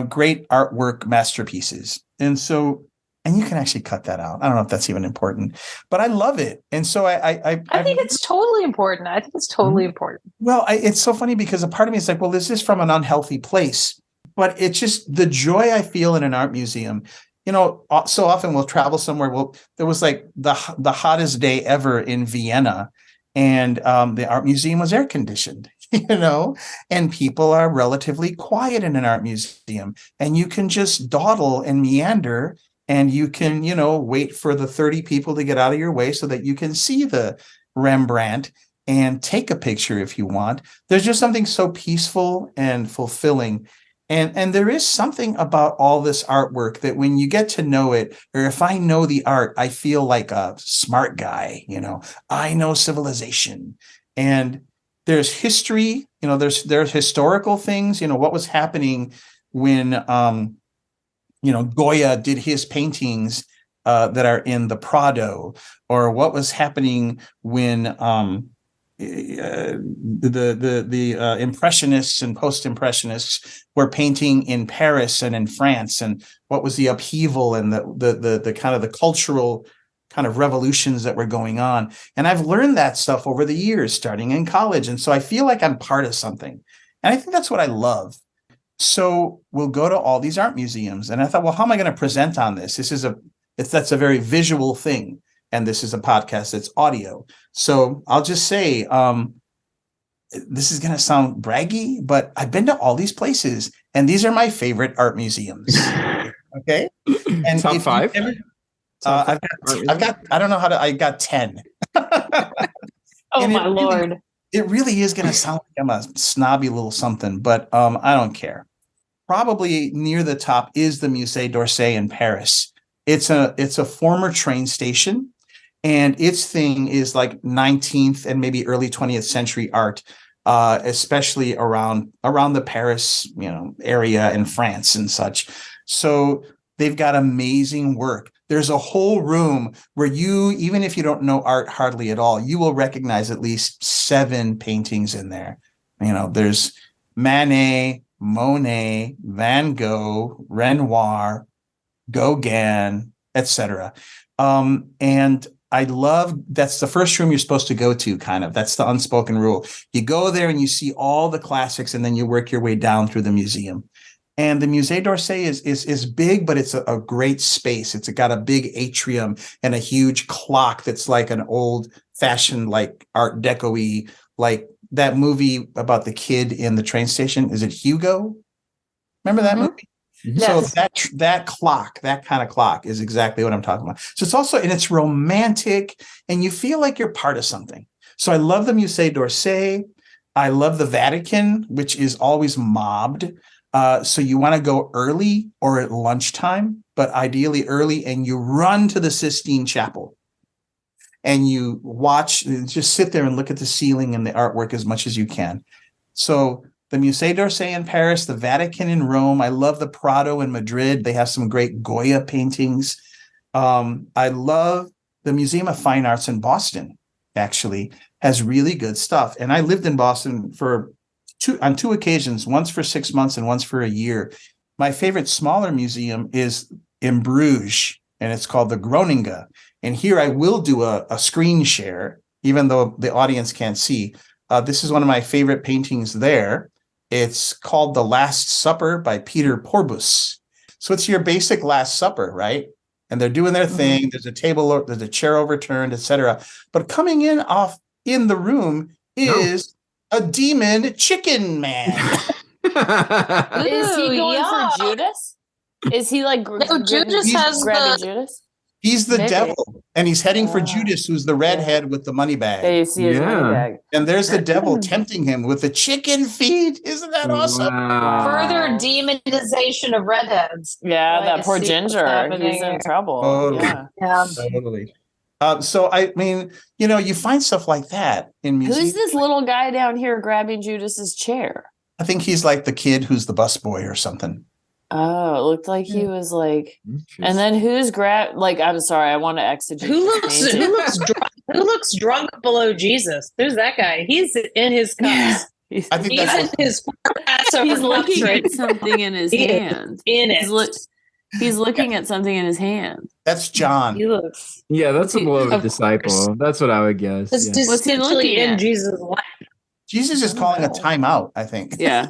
great artwork masterpieces. And you can actually cut that out. I don't know if that's even important, but I love it. And so I think it's totally important. I think it's totally important. Well, it's so funny because a part of me is like, well, is this from an unhealthy place? But it's just the joy I feel in an art museum. So often we'll travel somewhere. Well, there was like the hottest day ever in Vienna, and the art museum was air conditioned. And people are relatively quiet in an art museum, and you can just dawdle and meander, and you can, wait for the 30 people to get out of your way so that you can see the Rembrandt and take a picture if you want. There's just something so peaceful and fulfilling. And there is something about all this artwork that when you get to know it, or if I know the art, I feel like a smart guy, I know civilization. And there's history, there's historical things, what was happening when, Goya did his paintings that are in the Prado, or what was happening when, the impressionists and post-impressionists were painting in Paris and in France, and what was the upheaval and the kind of the cultural kind of revolutions that were going on. And I've learned that stuff over the years, starting in college. And so I feel like I'm part of something. And I think that's what I love. So we'll go to all these art museums. And I thought, well, how am I going to present on this? That's a very visual thing. And this is a podcast that's audio. So I'll just say, this is going to sound braggy, but I've been to all these places, and these are my favorite art museums. Okay. And top 5. I've got, I don't know how to, I got 10. Oh my Lord. It really is going to sound like I'm a snobby little something, but I don't care. Probably near the top is the Musée d'Orsay in Paris. It's a former train station, and its thing is like 19th and maybe early 20th century art, especially around the Paris, area in France and such. So they've got amazing work. There's a whole room where even if you don't know art hardly at all, you will recognize at least 7 paintings in there. There's Manet, Monet, Van Gogh, Renoir, Gauguin, etc. And I love, that's the first room you're supposed to go to, kind of. That's the unspoken rule. You go there and you see all the classics, and then you work your way down through the museum. And the Musée d'Orsay is big, but it's a great space. It's got a big atrium and a huge clock that's like an old-fashioned, like Art Deco-y, like that movie about the kid in the train station. Is it Hugo? Remember that movie? Yes. So that clock, that kind of clock, is exactly what I'm talking about. So it's also, and it's romantic, and you feel like you're part of something. So I love the Musée d'Orsay. I love the Vatican, which is always mobbed. So you want to go early or at lunchtime, but ideally early, and you run to the Sistine Chapel and you watch, just sit there and look at the ceiling and the artwork as much as you can. So the Musée d'Orsay in Paris, the Vatican in Rome. I love the Prado in Madrid. They have some great Goya paintings. I love the Museum of Fine Arts in Boston, actually, has really good stuff. And I lived in Boston on 2 occasions, once for 6 months and once for a year. My favorite smaller museum is in Bruges, and it's called the Groningen. And here I will do a screen share, even though the audience can't see. This is one of my favorite paintings there. It's called The Last Supper by Peter Porbus. So it's your basic Last Supper, right? And they're doing their thing. There's a table, there's a chair overturned, etc. But coming in the room is a demon chicken man. Is he going for Judas? Is he like Judas has grabbing Judas? He's the devil, and he's heading for Judas, who's the redhead with the money bag. Yeah, you see his money bag. And there's the devil tempting him with the chicken feet. Isn't that awesome? Wow. Further demonization of redheads. Yeah, Like, that poor Ginger. He's in trouble. Totally. Yeah. Totally. So, I mean, you find stuff like that in museums. Who's this little guy down here grabbing Judas's chair? I think he's like the kid who's the busboy or something. Oh, it looked like he was like, and then who's I'm sorry, I want to exegete. Who looks drunk below Jesus? Who's that guy? He's in his cups. Yeah. I think He's in his. He's looking at something in his hand. He's looking at something in his hand. That's John. He looks. Yeah, that's a beloved disciple. That's what I would guess. It's essentially in Jesus' lap. Jesus is calling a timeout, I think. Yeah.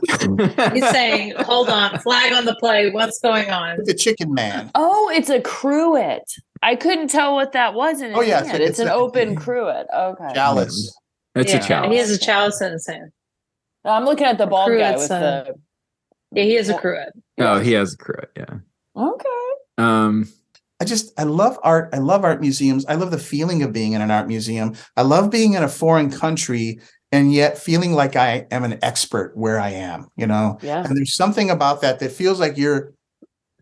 He's saying, hold on, flag on the play. What's going on? The chicken man. Oh, it's a cruet. I couldn't tell what that was in his hand. It's an open cruet. Okay. Chalice. It's a chalice. He has a chalice in his hand. I'm looking at the bald guy with the... Yeah, he has a cruet. Oh, he has a cruet, yeah. Okay. I love art. I love art museums. I love the feeling of being in an art museum. I love being in a foreign country and yet feeling like I am an expert where I am, Yeah. And there's something about that feels like you're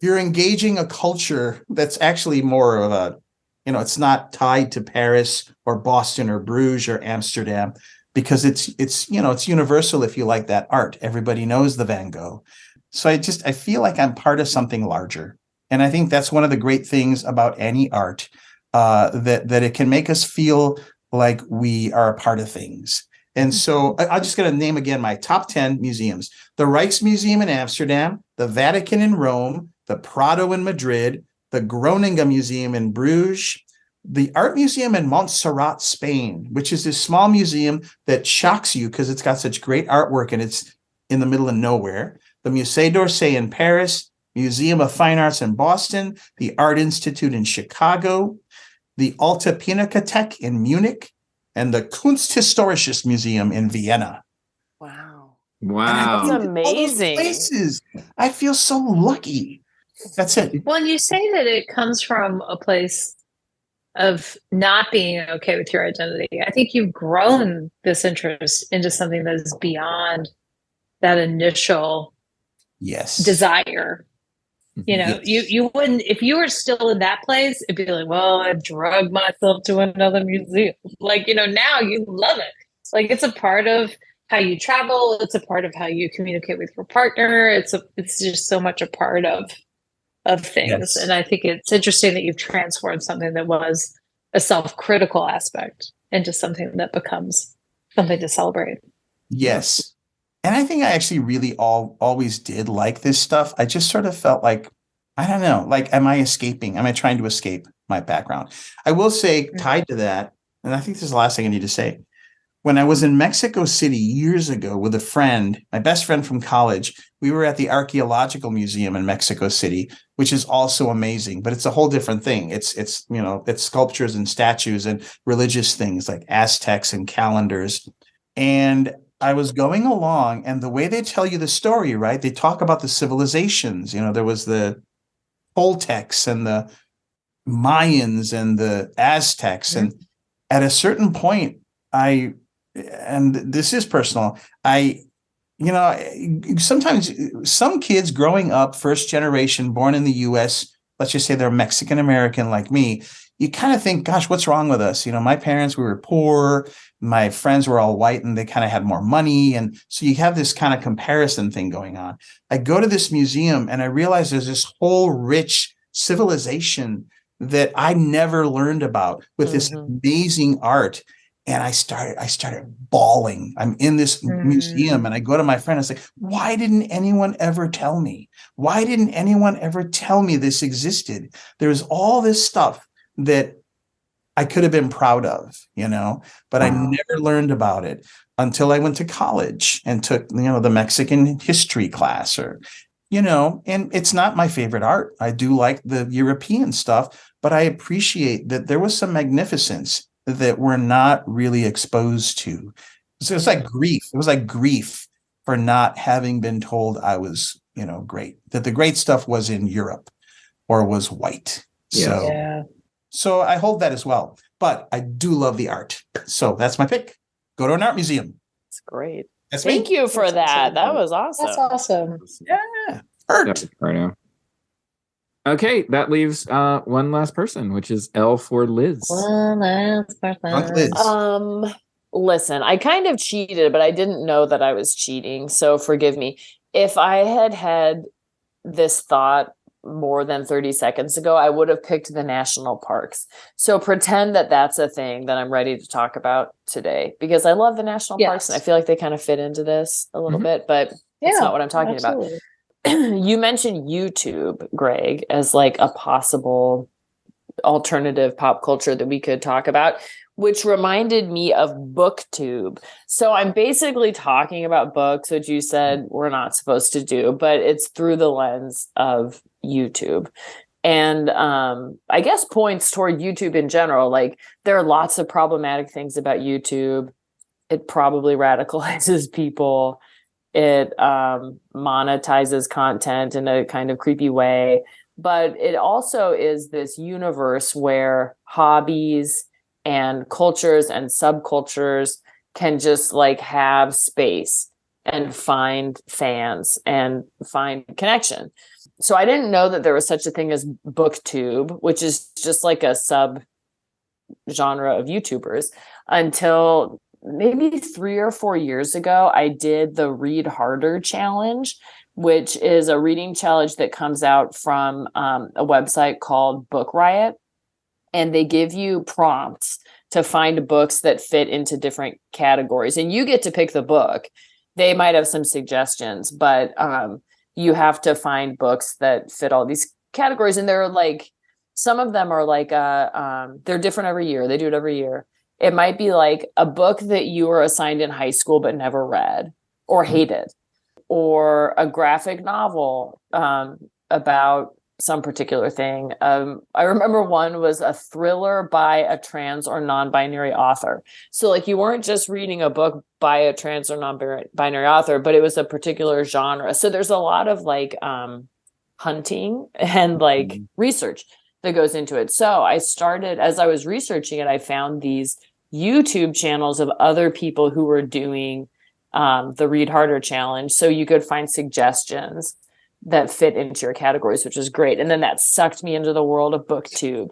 engaging a culture that's actually more of a, it's not tied to Paris or Boston or Bruges or Amsterdam, because it's universal if you like that art. Everybody knows the Van Gogh. So I feel like I'm part of something larger. And I think that's one of the great things about any art, that it can make us feel like we are a part of things. And so I'm just going to name again my top 10 museums: the Rijksmuseum in Amsterdam, the Vatican in Rome, the Prado in Madrid, the Groningen Museum in Bruges, the Art Museum in Montserrat, Spain, which is this small museum that shocks you because it's got such great artwork and it's in the middle of nowhere, the Musée d'Orsay in Paris, Museum of Fine Arts in Boston, the Art Institute in Chicago, the Alte Pinakothek in Munich, and the Kunsthistorisches Museum in Vienna. Wow. Wow. That's amazing. Places. I feel so lucky. That's it. Well, you say that it comes from a place of not being okay with your identity. I think you've grown this interest into something that is beyond that initial desire. You know, you wouldn't, if you were still in that place, it'd be like, well, I drugged myself to another museum. Like, you know, now you love it. Like, it's a part of how you travel. It's a part of how you communicate with your partner. It's just so much a part of things. Yes. And I think it's interesting that you've transformed something that was a self-critical aspect into something that becomes something to celebrate. Yes. And I think I actually really always did like this stuff. I just sort of felt like, I don't know, like, am I escaping? Am I trying to escape my background? I will say, tied to that, and I think this is the last thing I need to say. When I was in Mexico City years ago with a friend, my best friend from college, we were at the Archaeological Museum in Mexico City, which is also amazing, but it's a whole different thing. It's sculptures and statues and religious things like Aztecs and calendars. And I was going along, and the way they tell you the story, right? They talk about the civilizations. You know, there was the Toltecs and the Mayans and the Aztecs. And at a certain point, and this is personal, sometimes some kids growing up, first generation, born in the US, let's just say they're Mexican American like me, you kind of think, gosh, what's wrong with us? You know, my parents, we were poor. My friends were all white and they kind of had more money. And so you have this kind of comparison thing going on. I go to this museum and I realize there's this whole rich civilization that I never learned about with this amazing art. And I started bawling. I'm in this museum and I go to my friend and say, why didn't anyone ever tell me? Why didn't anyone ever tell me this existed? There's all this stuff that I could have been proud of, you know, but I never learned about it until I went to college and took, the Mexican history class and it's not my favorite art. I do like the European stuff, but I appreciate that there was some magnificence that we're not really exposed to. So it's like grief. It was like grief for not having been told I was, great, that the great stuff was in Europe or was white. So I hold that as well, but I do love the art. So that's my pick. Go to an art museum. That's great. Thank you for that. That was awesome. That's awesome. Yeah. Art. Right now. Okay, that leaves one last person, which is L for Liz. One last person. Liz. Listen, I kind of cheated, but I didn't know that I was cheating. So forgive me. If I had this thought more than 30 seconds ago, I would have picked the national parks. So pretend that that's a thing that I'm ready to talk about today, because I love the national parks and I feel like they kind of fit into this a little bit, but that's not what I'm talking about. You mentioned YouTube, Greg, as like a possible alternative pop culture that we could talk about, which reminded me of BookTube. So I'm basically talking about books, which you said we're not supposed to do, but it's through the lens of YouTube. And I guess points toward YouTube in general. Like, there are lots of problematic things about YouTube. It probably radicalizes people. It monetizes content in a kind of creepy way. But it also is this universe where hobbies and cultures and subcultures can just like have space and find fans and find connection. So I didn't know that there was such a thing as BookTube, which is just like a sub genre of YouTubers, until maybe 3 or 4 years ago. I did the Read Harder Challenge, which is a reading challenge that comes out from a website called Book Riot. and they give you prompts to find books that fit into different categories, and you get to pick the book. They might have some suggestions, but you have to find books that fit all these categories. And they're like, some of them are like, they're different every year. They do it every year. It might be like a book that you were assigned in high school but never read or hated, or a graphic novel about some particular thing. I remember one was a thriller by a trans or non-binary author. So like you weren't just reading a book by a trans or non-binary author, but it was a particular genre. So there's a lot of like hunting and like research that goes into it. So I started, as I was researching it, I found these YouTube channels of other people who were doing the Read Harder challenge. So you could find suggestions that fit into your categories, which is great. And then that sucked me into the world of BookTube.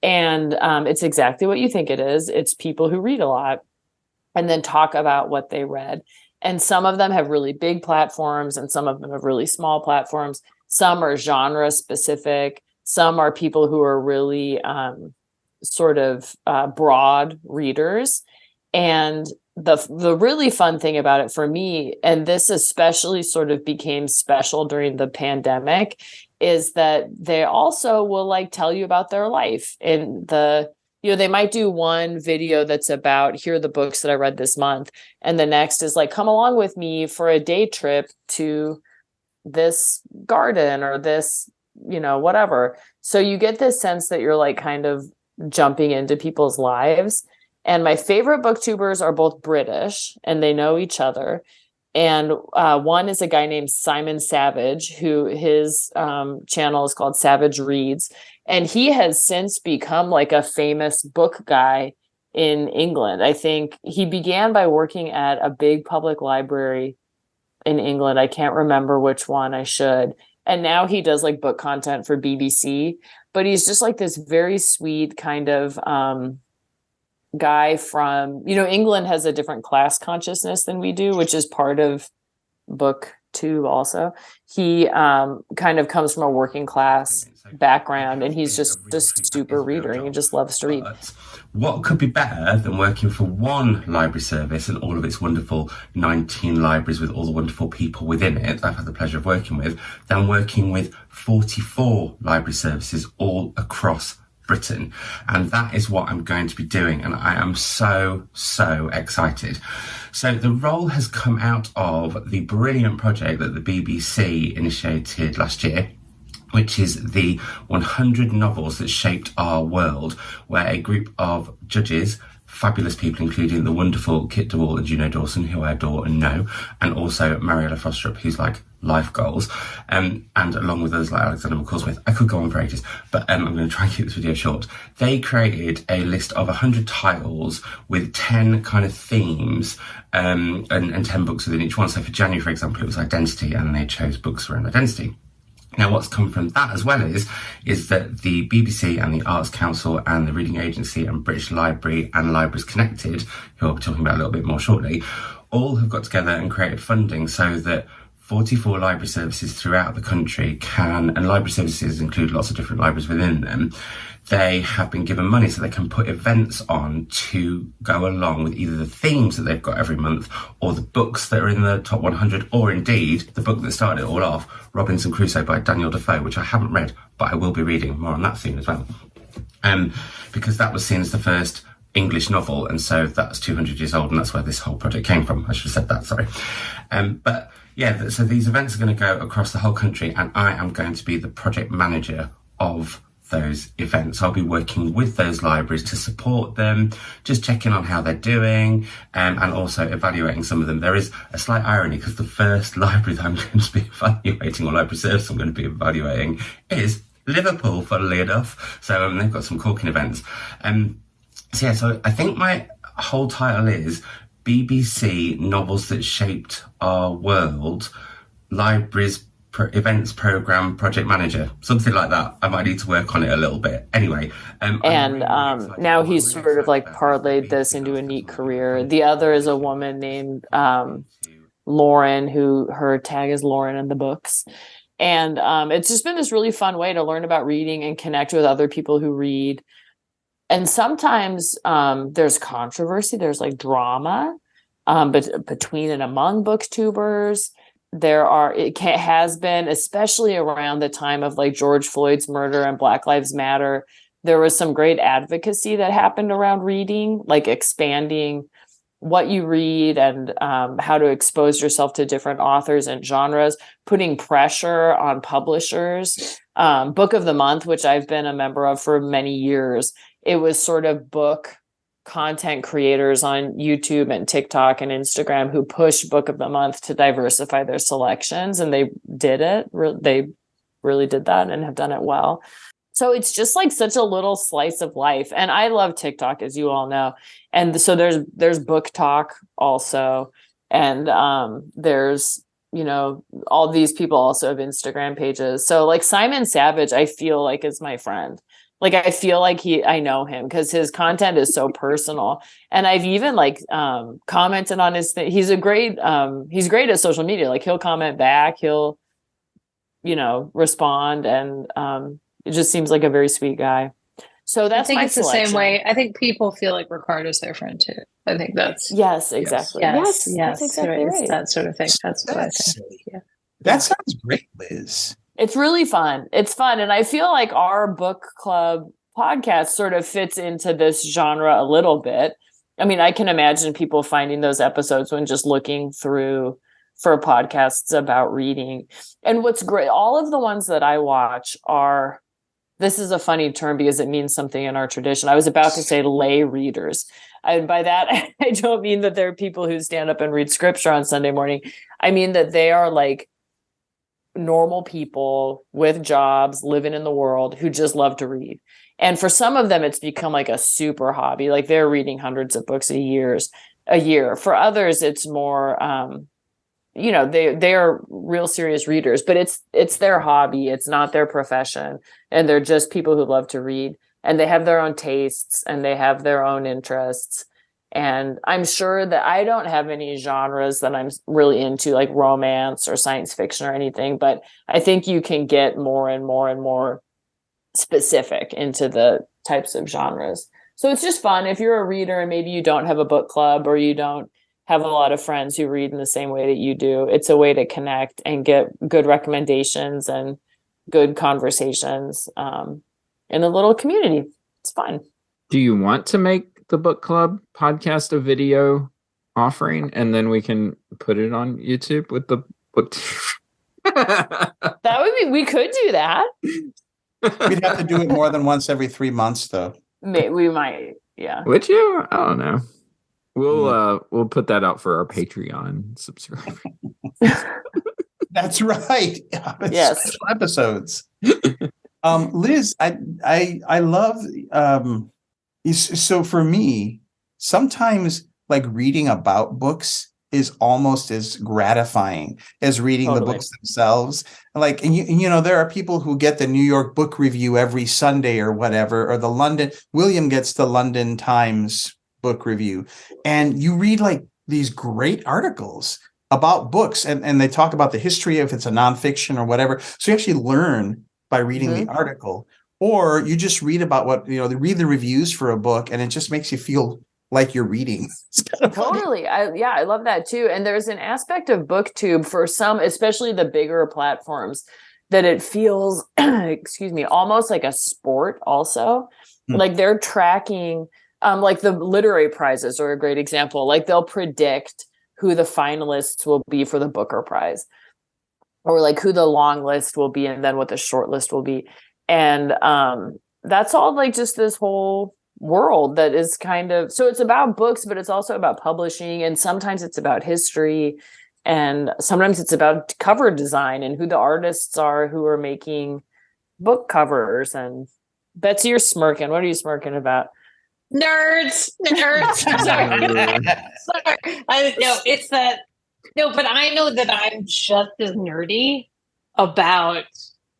And it's exactly what you think it is. It's people who read a lot and then talk about what they read. And some of them have really big platforms and some of them have really small platforms. Some are genre specific. Some are people who are really sort of broad readers. And the really fun thing about it for me, and this especially sort of became special during the pandemic, is that they also will like tell you about their life. And they might do one video that's about, here are the books that I read this month. And the next is like, come along with me for a day trip to this garden or this, whatever. So you get this sense that you're like kind of jumping into people's lives. And my favorite booktubers are both British and they know each other. And one is a guy named Simon Savage, who his channel is called Savage Reads. And he has since become like a famous book guy in England. I think he began by working at a big public library in England. I can't remember which one. I should. And now he does like book content for BBC. But he's just like this very sweet kind of guy from, England has a different class consciousness than we do, which is part of BookTube also. He kind of comes from a working class background, and he's just a super reader, and he just loves to read. What could be better than working for one library service and all of its wonderful 19 libraries with all the wonderful people within it I've had the pleasure of working with, than working with 44 library services all across Britain? And that is what I'm going to be doing, and I am so excited. So the role has come out of the brilliant project that the BBC initiated last year, which is the 100 novels that shaped our world, where a group of judges, fabulous people, including the wonderful Kit DeWall and Juno Dawson, who I adore and know, and also Mariella Frostrup, who's like life goals, and along with others like Alexander McCall-Smith. I could go on for ages, but I'm going to try and keep this video short. They created a list of 100 titles with 10 kind of themes, and 10 books within each one. So for January, for example, it was identity, and they chose books around identity. Now, what's come from that as well is that the BBC and the Arts Council and the Reading Agency and British Library and Libraries Connected, who I'll be talking about a little bit more shortly, all have got together and created funding so that 44 library services throughout the country can, and library services include lots of different libraries within them, they have been given money so they can put events on to go along with either the themes that they've got every month or the books that are in the top 100, or indeed the book that started it all off, Robinson Crusoe by Daniel Defoe, which I haven't read, but I will be reading more on that soon as well. Because that was seen as the first English novel, and so that's 200 years old, and that's where this whole project came from. I should have said that, sorry. But yeah, so these events are going to go across the whole country, and I am going to be the project manager of those events. I'll be working with those libraries to support them, just checking on how they're doing, and also evaluating some of them. There is a slight irony, because the first library that I'm going to be evaluating, or library service I'm going to be evaluating, is Liverpool, funnily enough. So they've got some corking events. So I think my whole title is BBC Novels That Shaped Our World, Libraries Events Program Project Manager, something like that. I might need to work on it a little bit. Anyway. Now he's sort of like parlayed this into a neat career. The other is a woman named Lauren, who her tag is Lauren in the books. And it's just been this really fun way to learn about reading and connect with other people who read. And sometimes there's controversy, there's like drama but between and among booktubers. Has been, especially around the time of like George Floyd's murder and Black Lives Matter, there was some great advocacy that happened around reading, like expanding what you read and how to expose yourself to different authors and genres, putting pressure on publishers. Book of the Month, which I've been a member of for many years, it was sort of book content creators on YouTube and TikTok and Instagram who pushed Book of the Month to diversify their selections, and they did it. They really did that and have done it well. So it's just like such a little slice of life. And I love TikTok, as you all know. And so there's book talk also. And there's, all these people also have Instagram pages. So like Simon Savage, I feel like is my friend. Like, I feel like I know him because his content is so personal. And I've even commented on his thing. He's great at social media. Like, he'll comment back, he'll, respond. And it just seems like a very sweet guy. So that's my selection. The same way. I think people feel like Ricardo's their friend too. I think that's. Yes, exactly. Yes. That's exactly right. It's that sort of thing. That's what I think. Yeah. That sounds great, Liz. It's really fun. It's fun. And I feel like our book club podcast sort of fits into this genre a little bit. I mean, I can imagine people finding those episodes when just looking through for podcasts about reading. And what's great, all of the ones that I watch are, this is a funny term because it means something in our tradition. I was about to say lay readers. And by that, I don't mean that there are people who stand up and read scripture on Sunday morning. I mean that they are like normal people with jobs living in the world who just love to read. And for some of them, it's become like a super hobby. Like, they're reading hundreds of books a year. For others, it's more, they are real serious readers, but it's their hobby. It's not their profession. And they're just people who love to read, and they have their own tastes and they have their own interests. And I'm sure that I don't have any genres that I'm really into, like romance or science fiction or anything, but I think you can get more and more and more specific into the types of genres. So it's just fun. If you're a reader and maybe you don't have a book club or you don't have a lot of friends who read in the same way that you do, it's a way to connect and get good recommendations and good conversations in a little community. It's fun. Do you want to make the book club podcast a video offering, and then we can put it on YouTube with the book? We could do that. We'd have to do it more than once every 3 months, though. We might, yeah. Would you? I don't know. We'll put that out for our Patreon subscribers. That's right. Yes. Special episodes. Liz, I love. So for me, sometimes like reading about books is almost as gratifying as reading the books themselves. Like, and there are people who get the New York Book Review every Sunday or whatever, or William gets the London Times Book Review, and you read like these great articles about books, and they talk about the history if it's a nonfiction or whatever. So you actually learn by reading the article. Or you just read about they read the reviews for a book, and it just makes you feel like you're reading. Totally. I love that too. And there's an aspect of BookTube for some, especially the bigger platforms, that it feels, almost like a sport also. Like they're tracking, like the literary prizes are a great example. Like they'll predict who the finalists will be for the Booker Prize, or like who the long list will be and then what the short list will be. And that's all like just this whole world that is kind of, so it's about books, but it's also about publishing. And sometimes it's about history. And sometimes it's about cover design and who the artists are who are making book covers. And Betsy, you're smirking. What are you smirking about? Nerds. Sorry. It's that. No, but I know that I'm just as nerdy about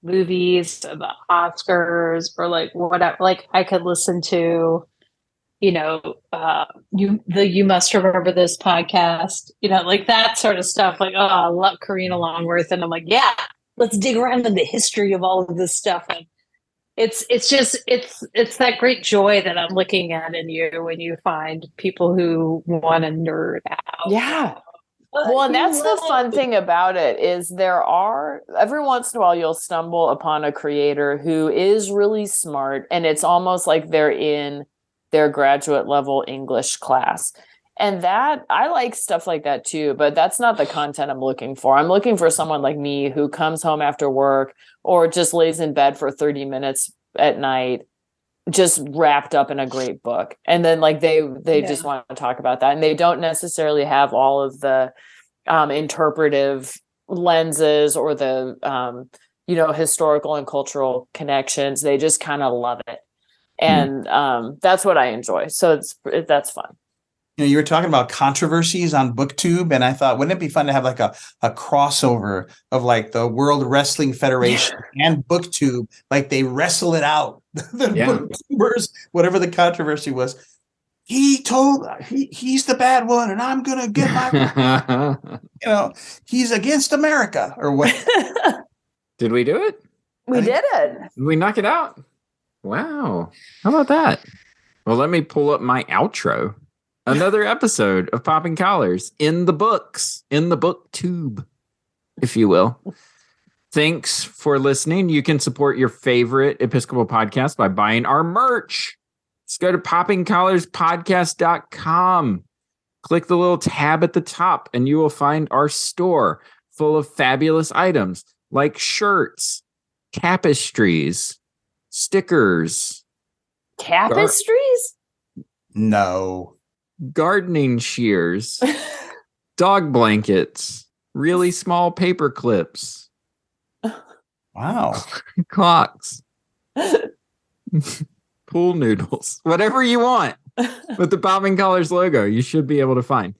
movies, about Oscars, or like whatever. Like I could listen to, You Must Remember This podcast, like that sort of stuff. Like, oh, I love Karina Longworth, and I'm like, yeah, let's dig around in the history of all of this stuff. And it's just it's that great joy that I'm looking at in you when you find people who want to nerd out. Yeah. Well, and that's the fun thing about it is there are every once in a while you'll stumble upon a creator who is really smart, and it's almost like they're in their graduate level English class. And that I like stuff like that too, but that's not the content I'm looking for. I'm looking for someone like me who comes home after work or just lays in bed for 30 minutes at night, just wrapped up in a great book. And then like they just want to talk about that. And they don't necessarily have all of the interpretive lenses or the historical and cultural connections. They just kind of love it. And that's what I enjoy. So that's fun. You were talking about controversies on BookTube, and I thought, wouldn't it be fun to have like a crossover of like the World Wrestling Federation and BookTube, like they wrestle it out. The BookTubers, whatever the controversy was, he's the bad one, and I'm gonna get my, he's against America or what? Did we do it? We did it. Did we knock it out? Wow. How about that? Well, let me pull up my outro. Another episode of Popping Collars in the books, in the BookTube, if you will. Thanks for listening. You can support your favorite Episcopal podcast by buying our merch. Just go to poppingcollarspodcast.com. Click the little tab at the top, and you will find our store full of fabulous items like shirts, tapestries, stickers. Tapestries? No. Gardening shears, dog blankets, really small paper clips. Wow. Clocks. Pool noodles. Whatever you want with the Popping Collars logo, you should be able to find.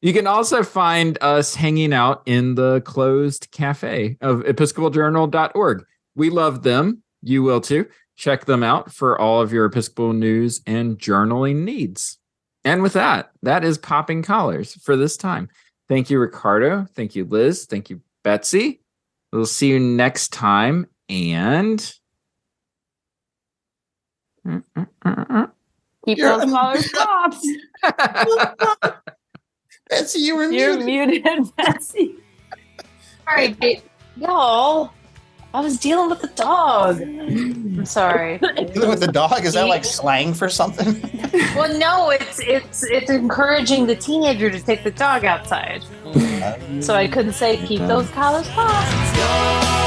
You can also find us hanging out in the closed cafe of episcopaljournal.org. We love them. You will too. Check them out for all of your Episcopal news and journaling needs. And with that, that is Popping Collars for this time. Thank you, Ricardo. Thank you, Liz. Thank you, Betsy. We'll see you next time. And keep those collars popped. Betsy, you're muted, Betsy. All right, y'all. I was dealing with the dog. I'm sorry. Dealing with the dog? Is that like slang for something? Well, no, it's encouraging the teenager to take the dog outside. So I couldn't say keep those collars popped.